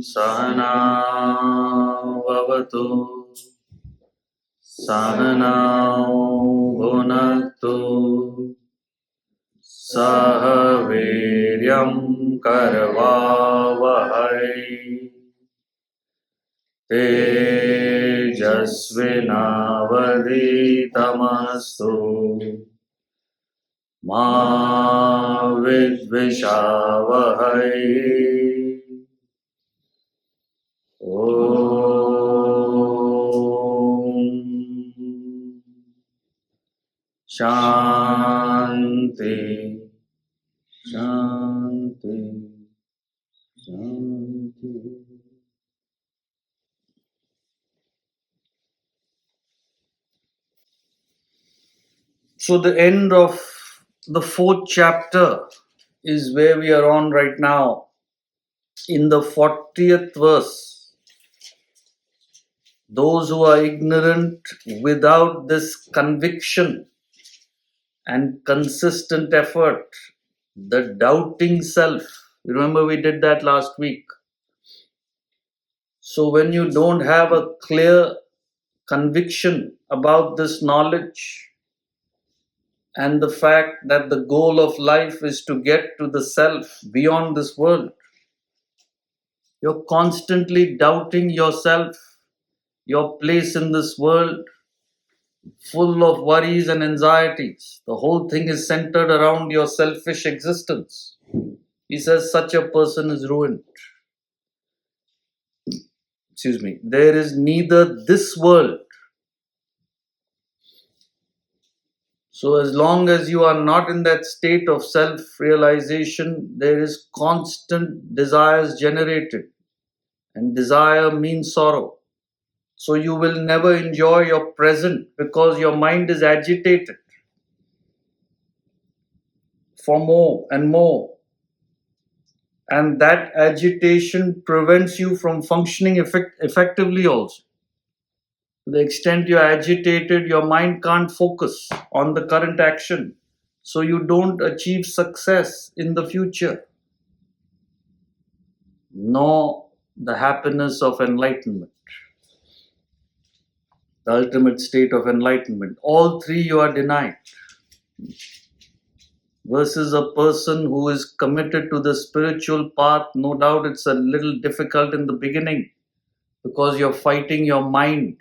Sahana Vavatu Sahana Bhunaktu Saha Viryam Karvavahai Tejasvinavaditamastu Ma Vidvishavahai Shanti, Shanti, Shanti. So the end of the 4th chapter is where we are on right now. In the 40th verse, those who are ignorant without this conviction and consistent effort, the doubting self. Remember we did that last week. So when you don't have a clear conviction about this knowledge and the fact that the goal of life is to get to the self beyond this world, you're constantly doubting yourself, your place in this world, full of worries and anxieties. The whole thing is centered around your selfish existence. He says such a person is ruined. There is neither this world. So as long as you are not in that state of self-realization, there is constant desires generated. And desire means sorrow. So you will never enjoy your present because your mind is agitated for more and more. And that agitation prevents you from functioning effectively also. To the extent you're agitated, your mind can't focus on the current action. So you don't achieve success in the future, nor the happiness of enlightenment, the ultimate state of enlightenment. All three you are denied. Versus a person who is committed to the spiritual path, no doubt it's a little difficult in the beginning because you're fighting your mind,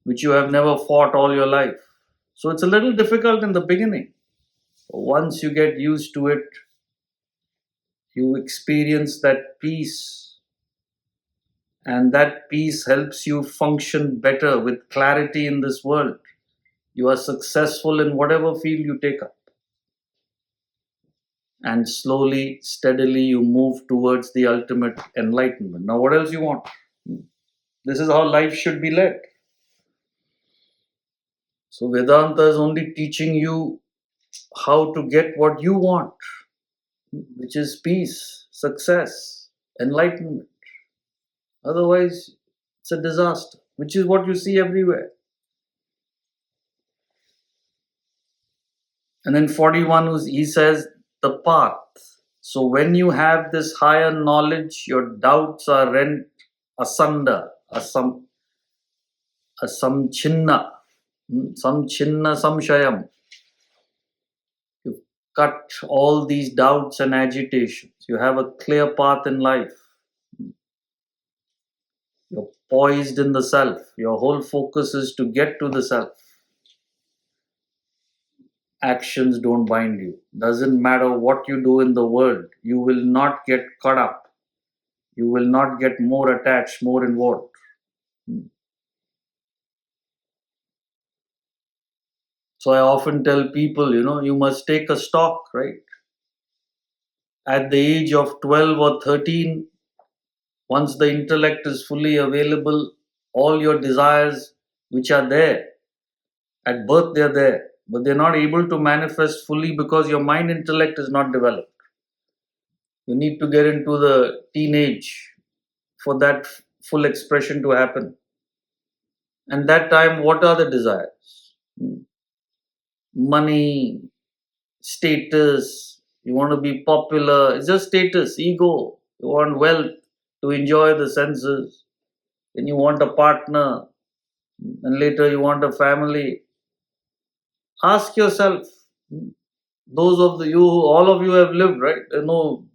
which you have never fought all your life. So it's a little difficult in the beginning. Once you get used to it, you experience that peace, and that peace helps you function better with clarity in this world. You are successful in whatever field you take up. And slowly, steadily, you move towards the ultimate enlightenment. Now, what else you want? This is how life should be led. So, Vedanta is only teaching you how to get what you want, which is peace, success, enlightenment. Otherwise, it's a disaster, which is what you see everywhere. And then 41, he says, the path. So when you have this higher knowledge, your doubts are rent asunder, samchinna, samshayam. You cut all these doubts and agitations. You have a clear path in life. You're poised in the self. Your whole focus is to get to the self. Actions don't bind you. Doesn't matter what you do in the world, you will not get caught up. You will not get more attached, more involved. So I often tell people, you must take a stock, right? At the age of 12 or 13, once the intellect is fully available, all your desires which are there, at birth they're there, but they're not able to manifest fully because your mind intellect is not developed. You need to get into the teenage for that full expression to happen. And that time, what are the desires? Money, status, you want to be popular. It's just status, ego. You want wealth to enjoy the senses. Then you want a partner. And later you want a family. Ask yourself, those of you, all of you have lived, right? There's no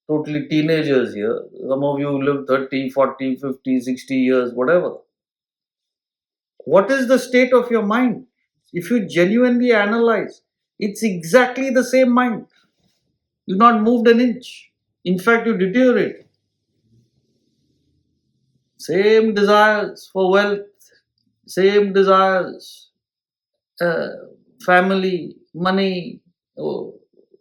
totally teenagers here. Some of you live 30, 40, 50, 60 years, whatever. What is the state of your mind? If you genuinely analyze, it's exactly the same mind. You've not moved an inch. In fact, you deteriorate. Same desires for wealth, same desires, family, money,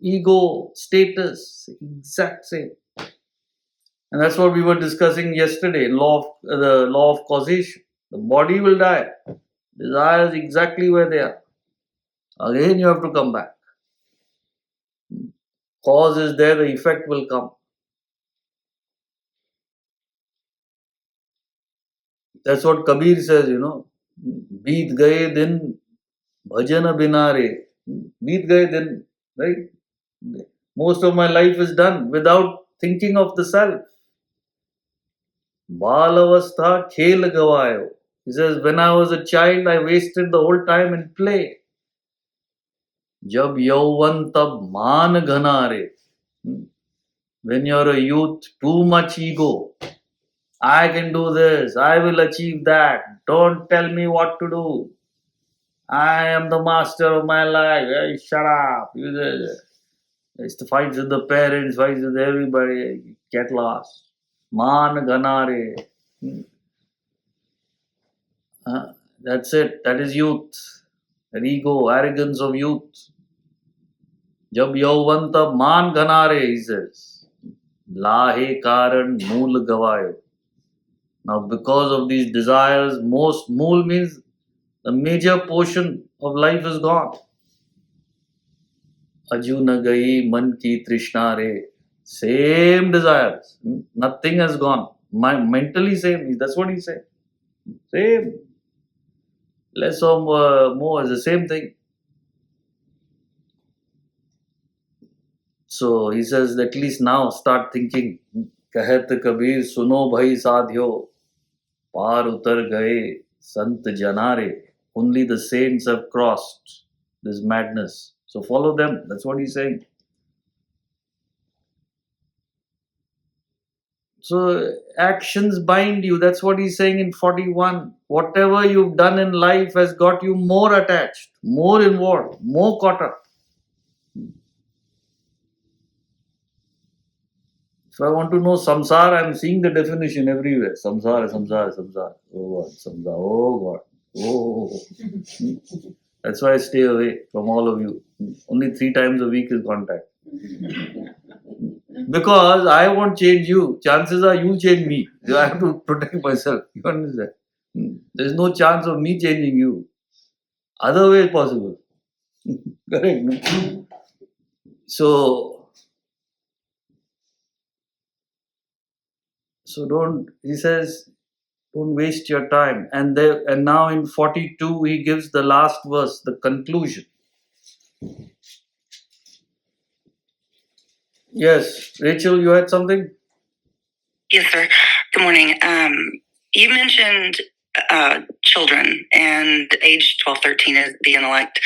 ego, status, exact same. And that's what we were discussing yesterday, the law of causation. The body will die. Desires exactly where they are. Again, you have to come back. Cause is there, the effect will come. That's what Kabir says, Beet gaye din bhajan binare. Beet gaye din, right? Most of my life is done without thinking of the self. Balavastha khel gavayo. He says, when I was a child, I wasted the whole time in play. Jab yauvan tab maan ghanare. When you're a youth, too much ego. I can do this. I will achieve that. Don't tell me what to do. I am the master of my life. Hey, shut up. It's the fights with the parents, fights with everybody. Get lost. Man ganare. That's it. That is youth. That ego, arrogance of youth. Jab yauvan tab maan ganare, he says. Lahe karan mool gavayo. Now, because of these desires, most mool means the major portion of life is gone. Aju na gayi man ki trishna re. Same desires. Nothing has gone. Mentally same. That's what he said. Same. Less or more is the same thing. So he says, at least now start thinking. Kahat Kabir suno bhai sadhyo. Par utar gaye sant janare. Only the saints have crossed this madness. So follow them. That's what he's saying. So actions bind you. That's what he's saying in 41. Whatever you've done in life has got you more attached, more involved, more caught up. If I want to know samsara, I'm seeing the definition everywhere. Samsara, samsara, samsara. Oh God, samsara. Oh God. Oh. That's why I stay away from all of you. Only 3 times a week is contact. Because I won't change you. Chances are you'll change me. I have to protect myself. You understand? There's no chance of me changing you. Other way is possible. Correct? No? So he says, don't waste your time. And now in 42, he gives the last verse, the conclusion. Yes, Rachel, you had something? Yes, sir. Good morning. You mentioned children and age 12, 13 is the intellect.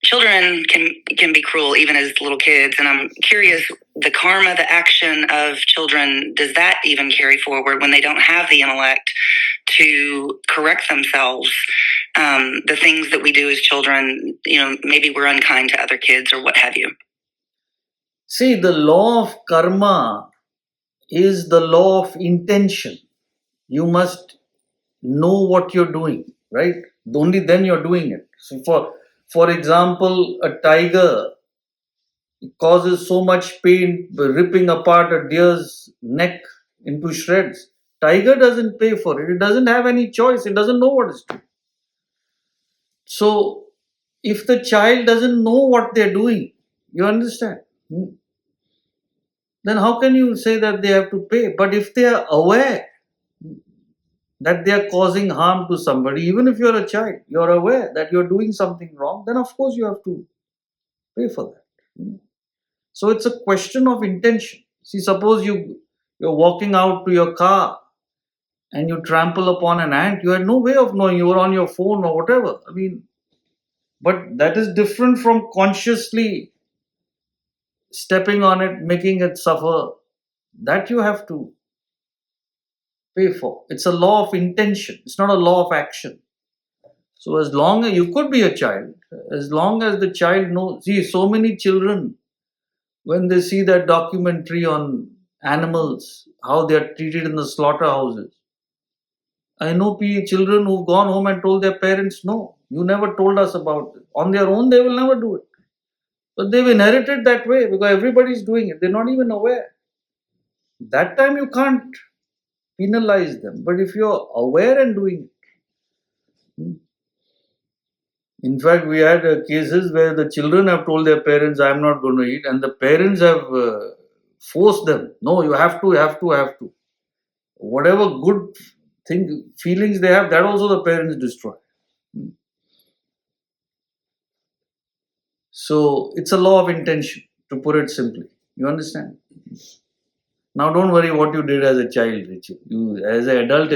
Children can be cruel even as little kids, and I'm curious, the karma, the action of children, does that even carry forward when they don't have the intellect to correct themselves? The things that we do as children, maybe we're unkind to other kids or what have you. See, the law of karma is the law of intention. You must know what you're doing, right? Only then you're doing it. So for example, a tiger causes so much pain ripping apart a deer's neck into shreds. Tiger doesn't pay for it. It doesn't have any choice. It doesn't know what it's doing. So if the child doesn't know what they're doing, You understand? Then how can you say that they have to pay? But if they are aware that they are causing harm to somebody, even if you're a child, you're aware that you're doing something wrong, then of course you have to pay for that. So it's a question of intention. See, suppose you're walking out to your car and you trample upon an ant, you had no way of knowing, you were on your phone or whatever. I mean, but that is different from consciously stepping on it, making it suffer. That you have to pay for. It's a law of intention. It's not a law of action. So as long as you could be a child, as long as the child knows, see, so many children, when they see that documentary on animals, how they are treated in the slaughterhouses, I know children who've gone home and told their parents, no, you never told us about it. On their own, they will never do it. But they've inherited that way because everybody's doing it. They're not even aware. That time you can't penalize them. But if you're aware and doing it, in fact, we had cases where the children have told their parents, I'm not going to eat, and the parents have forced them. No, you have to, you have to, you have to. Whatever good feelings they have, that also the parents destroy. So it's a law of intention, to put it simply. You understand? Now don't worry what you did as a child, Richard. You, as an adult,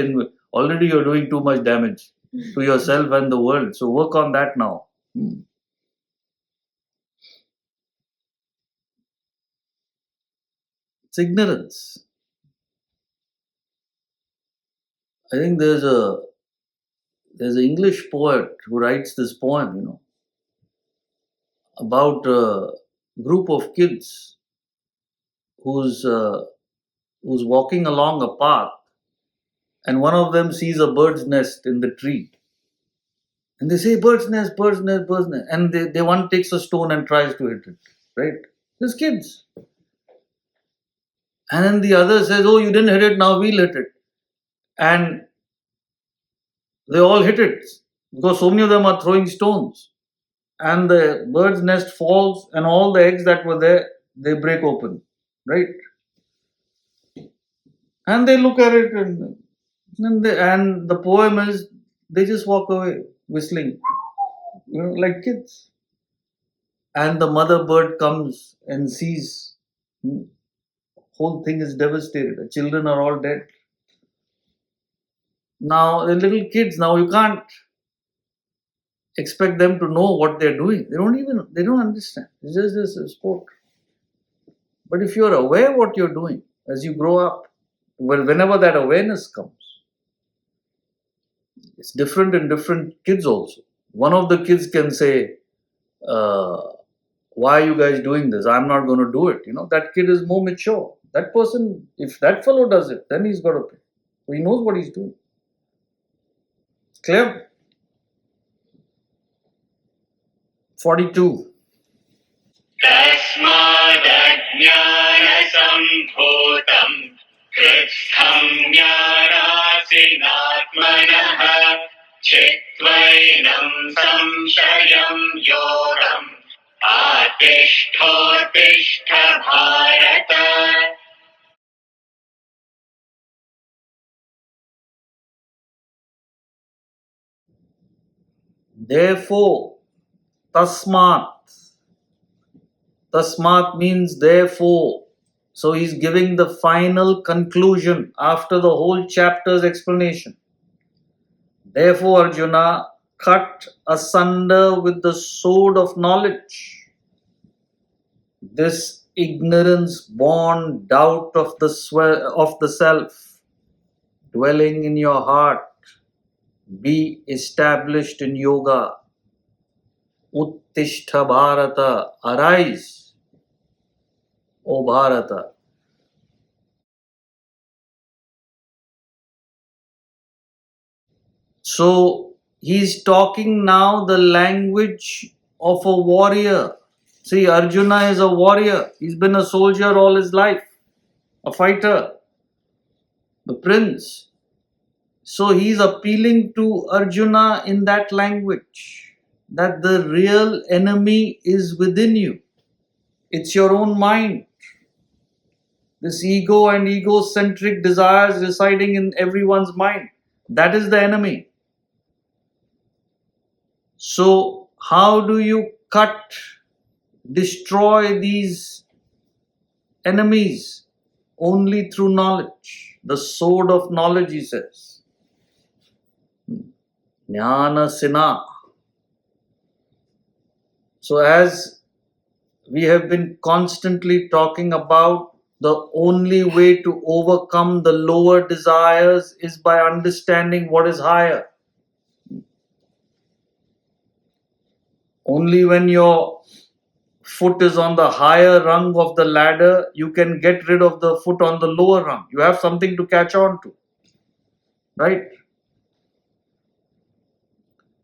already you're doing too much damage to yourself and the world. So work on that now. It's ignorance. I think there's an English poet who writes this poem, about a group of kids who's walking along a path, and one of them sees a bird's nest in the tree, and they say, bird's nest, bird's nest, bird's nest, and they one takes a stone and tries to hit it, right? These kids. And then the other says, oh, you didn't hit it, now we'll hit it. And they all hit it because so many of them are throwing stones. And the bird's nest falls, and all the eggs that were there, they break open, right? And they look at it, and the poem is, they just walk away whistling, like kids. And the mother bird comes and sees, whole thing is devastated. The children are all dead. Now the little kids, now you can't expect them to know what they're doing. They don't understand. It's just a sport. But if you're aware what you're doing as you grow up, whenever that awareness comes, it's different in different kids also. One of the kids can say, why are you guys doing this? I'm not going to do it. That kid is more mature. That person, if that fellow does it, then he's got to pay. So he knows what he's doing. It's clear? 42. तस्मादज्ञानसम्भूतं कृत्स्थं ज्ञानासिनात्मनः चित्वैनं संशयं योगम् आतिष्ठोत्तिष्ठ Bharat. Therefore, tasmat. Tasmat means therefore. So he's giving the final conclusion after the whole chapter's explanation. Therefore, Arjuna, cut asunder with the sword of knowledge this ignorance-born doubt of the self dwelling in your heart. Be established in yoga. Uttishta Bharata, arise, O Bharata. So he's talking now the language of a warrior. See, Arjuna is a warrior. He's been a soldier all his life, a fighter, the prince. So he's appealing to Arjuna in that language, that the real enemy is within you. It's your own mind. This ego and egocentric desires residing in everyone's mind. That is the enemy. So, how do you destroy these enemies? Only through knowledge. The sword of knowledge, he says. Jnana Sina. So, as we have been constantly talking about, the only way to overcome the lower desires is by understanding what is higher. Only when your foot is on the higher rung of the ladder, you can get rid of the foot on the lower rung. You have something to catch on to. Right?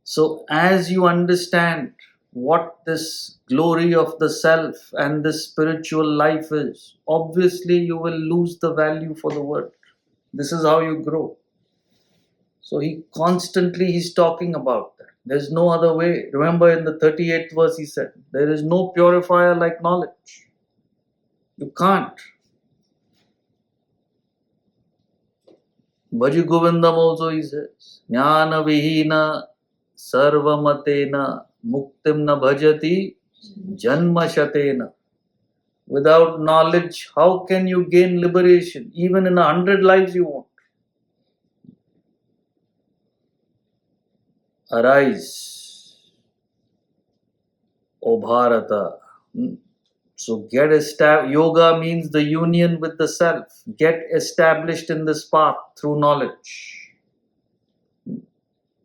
So, as you understand what this glory of the self and this spiritual life is, obviously you will lose the value for the world. This is how you grow. So he's talking about that. There's no other way. Remember in the 38th verse he said, there is no purifier like knowledge. You can't. Bhaji Govindam also he says, Jnana Vihina Sarvamatena Muktim na bhajati Janma Shatena. Without knowledge, how can you gain liberation? Even in 100 lives you won't. Arise, O Bharata. So get established. Yoga means the union with the self. Get established in this path through knowledge.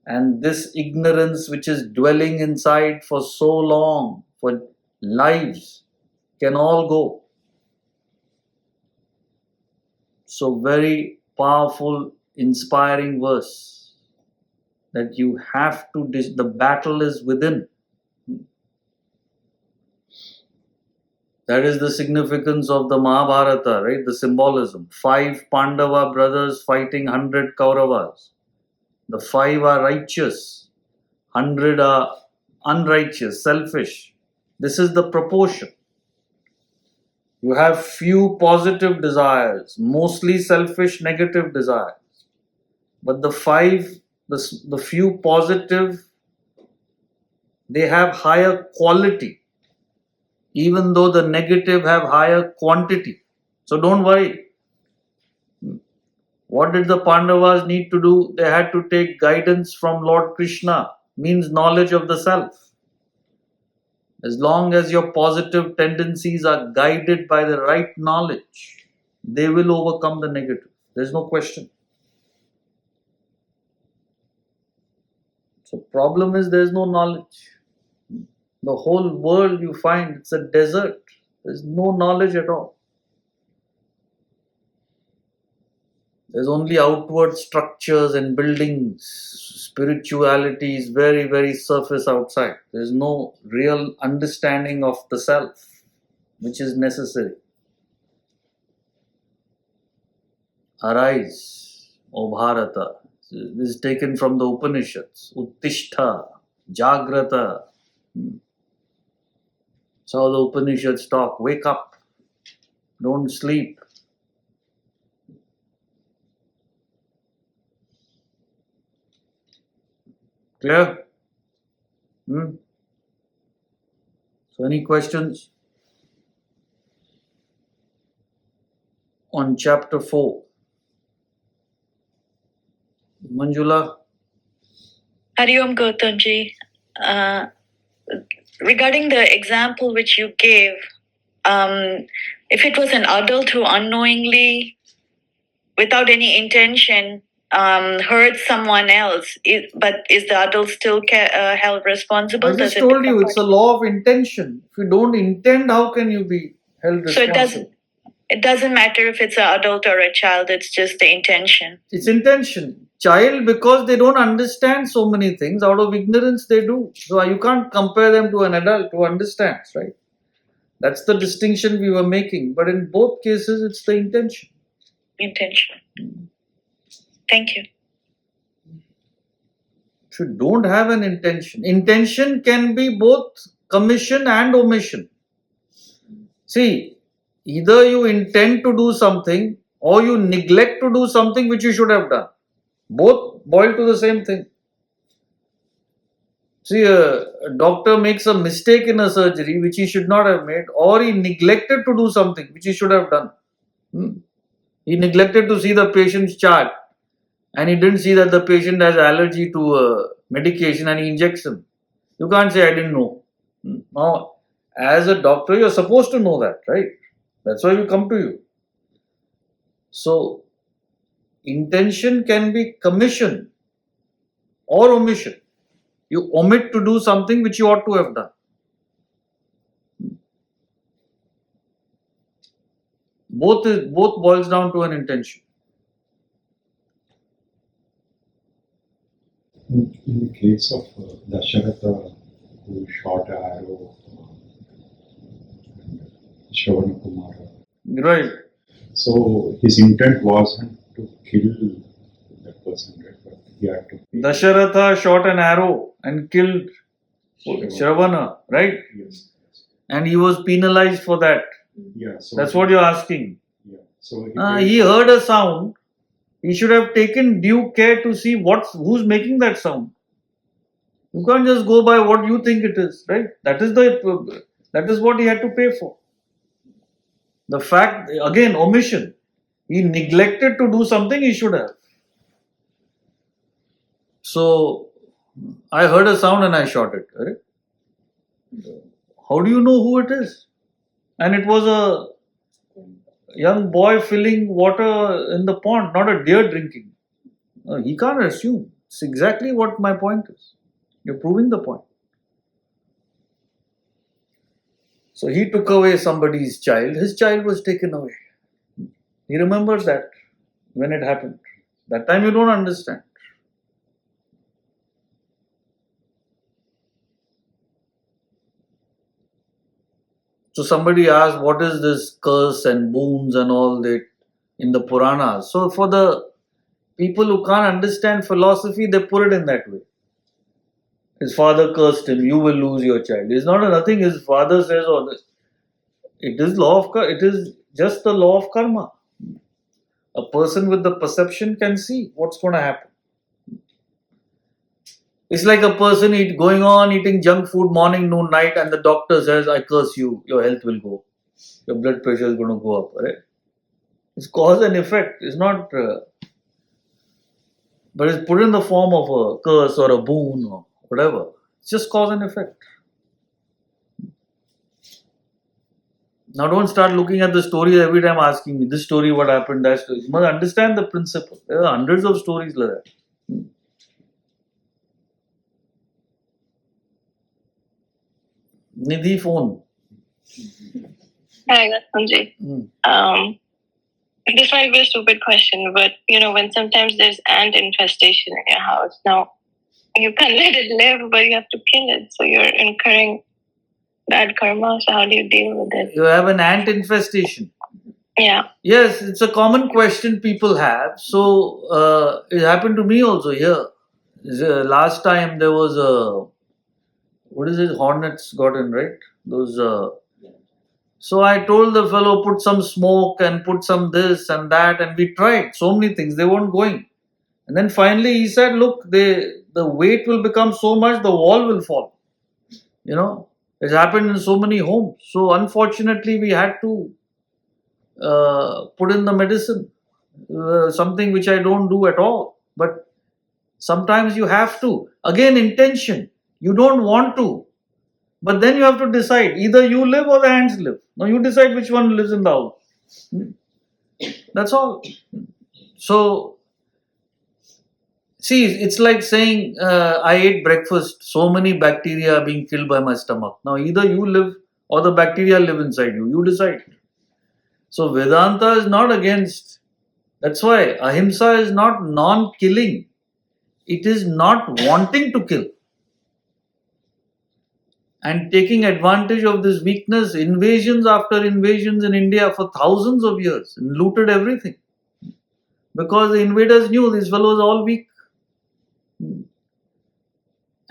And this ignorance which is dwelling inside for so long, for lives, can all go. So very powerful, inspiring verse that you have to, the battle is within. That is the significance of the Mahabharata, right? The symbolism. 5 Pandava brothers fighting 100 Kauravas. The 5 are righteous, 100 are unrighteous, selfish. This is the proportion. You have few positive desires, mostly selfish, negative desires. But the 5, the few positive, they have higher quality, even though the negative have higher quantity. So don't worry. What did the Pandavas need to do? They had to take guidance from Lord Krishna, means knowledge of the self. As long as your positive tendencies are guided by the right knowledge, they will overcome the negative. There's no question. So problem is there's no knowledge. The whole world you find, it's a desert. There's no knowledge at all. There's only outward structures and buildings. Spirituality is very, very surface outside. There's no real understanding of the self, which is necessary. Arise, O Bharata. This is taken from the Upanishads. Uttishta, Jagrata. That's how the Upanishads talk. Wake up. Don't sleep. Clear? So any questions on chapter 4? Manjula? Hari Om Gautamji. Regarding the example which you gave, if it was an adult who unknowingly, without any intention, hurt someone else, but is the adult still held responsible? I just told you, it's a law of intention. If you don't intend, how can you be held responsible? So it doesn't matter if it's an adult or a child, it's just the intention. It's intention. Child, because they don't understand so many things, out of ignorance they do. So you can't compare them to an adult who understands, right? That's the distinction we were making. But in both cases, it's the intention. Intention. Thank you. If you don't have an intention, intention can be both commission and omission. See, either you intend to do something or you neglect to do something which you should have done. Both boil to the same thing. See, a doctor makes a mistake in a surgery which he should not have made, or he neglected to do something which he should have done. He neglected to see the patient's chart, and he didn't see that the patient has allergy to medication and he injects him. You can't say, I didn't know. Now, as a doctor, you're supposed to know that, right? That's why we come to you. So, intention can be commission or omission. You omit to do something which you ought to have done. Both boils down to an intention. In the case of Dasharatha, who shot an arrow, and Shravana Kumara. Right. So his intent wasn't to kill that person, right? But he had to. Dasharatha shot an arrow and killed Shravana, right? Yes. And he was penalized for that. Yeah. So that's what you're asking. Yeah. So he heard a sound. He should have taken due care to see who's making that sound. You can't just go by what you think it is, right? That is what he had to pay for. The fact, again, omission. He neglected to do something he should have. So, I heard a sound and I shot it. Right? How do you know who it is? And it was a young boy filling water in the pond, not a deer drinking. He can't assume. It's exactly what my point is. You're proving the point. So he took away somebody's child. His child was taken away. He remembers that when it happened. That time you don't understand. So somebody asked, what is this curse and boons and all that in the Puranas? So for the people who can't understand philosophy, they put it in that way. His father cursed him, you will lose your child. It's not nothing his father says or this. It is it is just the law of karma. A person with the perception can see what's going to happen. It's like a person going on eating junk food morning, noon, night, and the doctor says, I curse you, your health will go. Your blood pressure is going to go up. Right? It's cause and effect. It's not, but it's put in the form of a curse or a boon or whatever. It's just cause and effect. Now don't start looking at the story every time asking me, this story, what happened, that story. You must understand the principle. There are hundreds of stories like that. Nidhi phone. Hi, Sanjay. This might be a stupid question, but when sometimes there's ant infestation in your house, now you can let it live, but you have to kill it, so you're incurring bad karma. So how do you deal with it? You have an ant infestation. Yeah. Yes, it's a common question people have. So it happened to me also here. Last time there was hornets got in, right? Those. So I told the fellow, put some smoke and put some this and that, and we tried so many things. They weren't going. And then finally he said, look, the weight will become so much, the wall will fall. It's happened in so many homes. So unfortunately we had to put in the medicine, something which I don't do at all. But sometimes you have to. Again, intention. You don't want to. But then you have to decide. Either you live or the ants live. Now you decide which one lives in the house. That's all. So, see, it's like saying, I ate breakfast, so many bacteria are being killed by my stomach. Now either you live or the bacteria live inside you. You decide. So Vedanta is not against. That's why ahimsa is not non-killing. It is not wanting to kill. And taking advantage of this weakness, invasions after invasions in India for thousands of years, and looted everything. Because the invaders knew these fellows are all weak.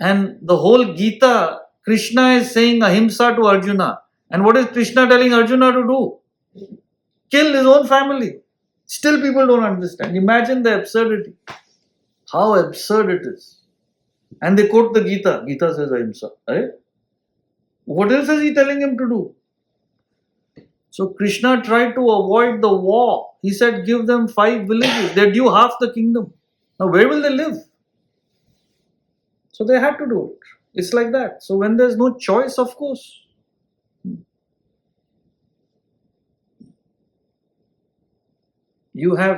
And the whole Gita, Krishna is saying ahimsa to Arjuna. And what is Krishna telling Arjuna to do? Kill his own family. Still people don't understand. Imagine the absurdity. How absurd it is. And they quote the Gita. Gita says ahimsa. Right? What else is he telling him to do? So Krishna tried to avoid the war. He said, give them 5 villages. They're due half the kingdom. Now where will they live? So they had to do it. It's like that. So when there's no choice, of course.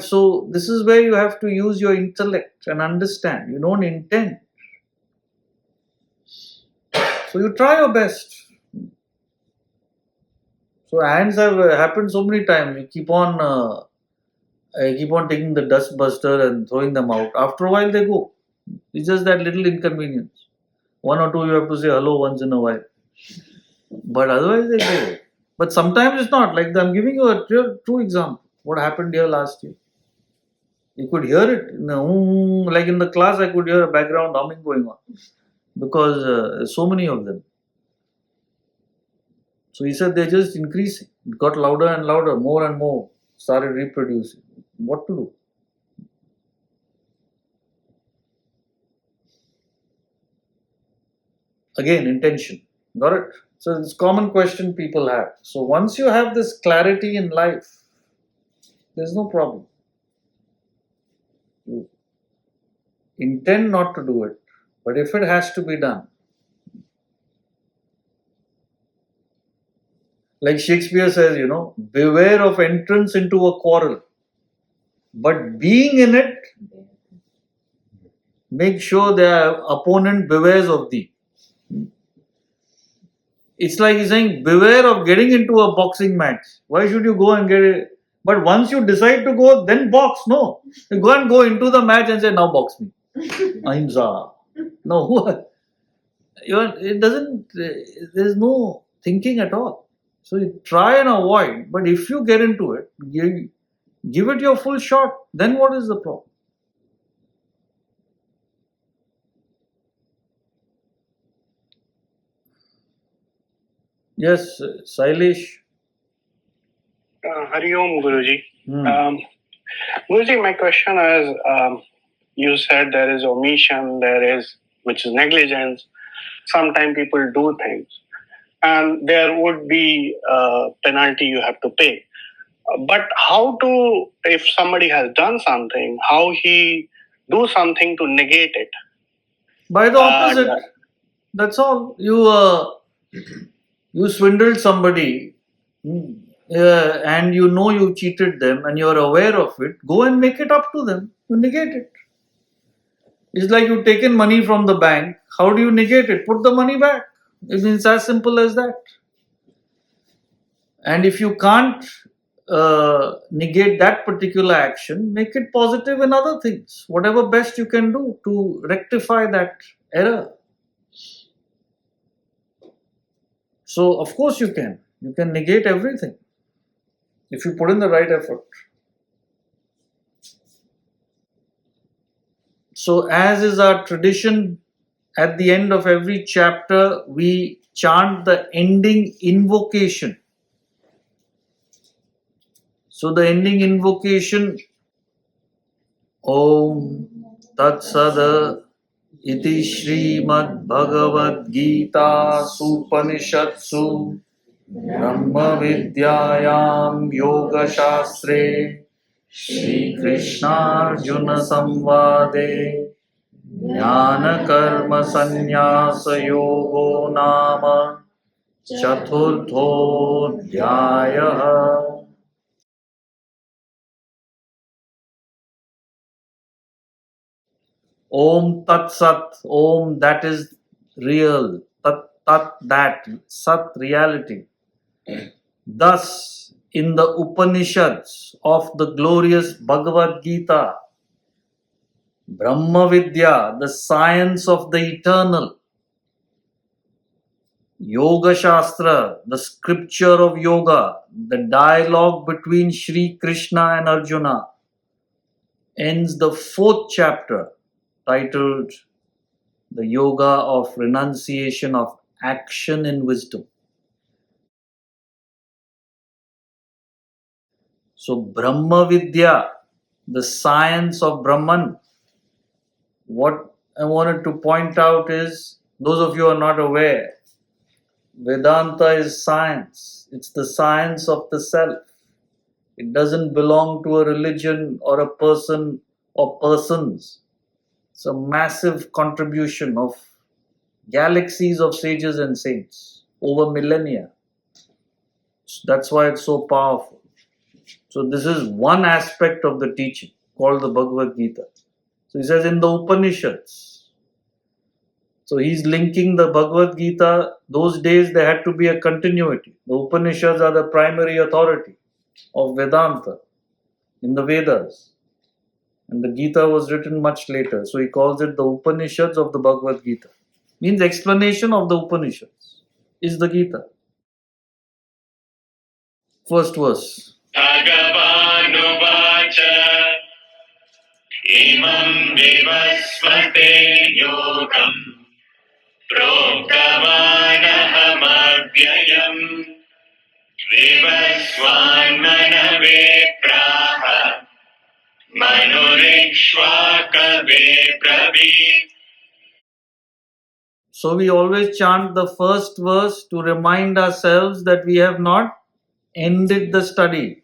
So this is where you have to use your intellect and understand. You don't intend. So you try your best. So hands have happened so many times. You keep on taking the dust buster and throwing them out. After a while they go. It's just that little inconvenience. 1 or 2 you have to say hello once in a while. But otherwise they go. But sometimes it's not. Like I'm giving you a true example. What happened here last year. You could hear it. Like in the class I could hear a background humming going on. Because so many of them. So he said they're just increasing. It got louder and louder, more and more. Started reproducing. What to do? Again, intention. Got it? So it's a common question people have. So once you have this clarity in life, there's no problem. You intend not to do it. But if it has to be done, like Shakespeare says, beware of entrance into a quarrel. But being in it, make sure the opponent bewares of thee. It's like he's saying, beware of getting into a boxing match. Why should you go and get it? But once you decide to go, then box. No. You go into the match and say, now box me. Ahimsa. No. It doesn't, there's no thinking at all. So you try and avoid. But if you get into it, give it your full shot. Then what is the problem? Yes, Sailesh. Hari Om, Guruji. Guruji, my question is, you said there is omission, which is negligence. Sometimes people do things, and there would be a penalty you have to pay. But if somebody has done something, how he do something to negate it? By the opposite. That's all. You swindled somebody and you cheated them and you're aware of it, go and make it up to them. You negate it. It's like you've taken money from the bank. How do you negate it? Put the money back. It's as simple as that. And if you can't negate that particular action, make it positive in other things. Whatever best you can do to rectify that error. So, of course you can. You can negate everything if you put in the right effort. So, as is our tradition, at the end of every chapter, we chant the ending invocation. So, the ending invocation, Om Tat Sad Iti Srimad Bhagavad Gita Upanishatsu Brahma Vidyayam Yoga Shastre Shri Krishna Arjuna Samvade Jnana Karma Sannyasa Yogo Nama Chaturtho Dhyayah. Om Tat Sat, Om, that is real, Tat, that, Sat, reality. Thus, in the Upanishads of the glorious Bhagavad Gita, Brahma Vidya, the science of the eternal, Yoga Shastra, the scripture of yoga, the dialogue between Sri Krishna and Arjuna, ends the 4th chapter, titled The Yoga of Renunciation of Action in Wisdom. So Brahma Vidya, the science of Brahman, what I wanted to point out is, those of you who are not aware, Vedanta is science. It's the science of the self. It doesn't belong to a religion or a person or persons. It's a massive contribution of galaxies of sages and saints over millennia. That's why it's so powerful. So this is one aspect of the teaching called the Bhagavad Gita. So he says in the Upanishads. So he's linking the Bhagavad Gita. Those days there had to be a continuity. The Upanishads are the primary authority of Vedanta in the Vedas. And the Gita was written much later. So he calls it the Upanishads of the Bhagavad Gita. Means explanation of the Upanishads is the Gita. First verse. Bhagavan imam vivasvate yogam proktavanaham avyayam vivasvanmanave praha manurikshvakave praveet. So we always chant the first verse to remind ourselves that we have not ended the study.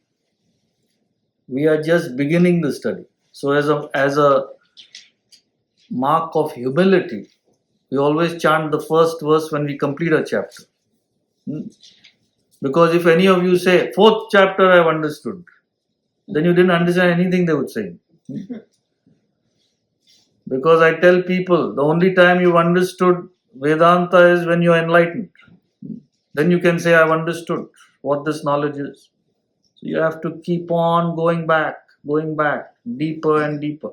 We are just beginning the study. So as a mark of humility, we always chant the first verse when we complete a chapter. Because if any of you say, 4th chapter I have understood, then you didn't understand anything they would say. Because I tell people, the only time you've understood Vedanta is when you're enlightened. Then you can say, I've understood what this knowledge is. So you have to keep on going back, deeper and deeper.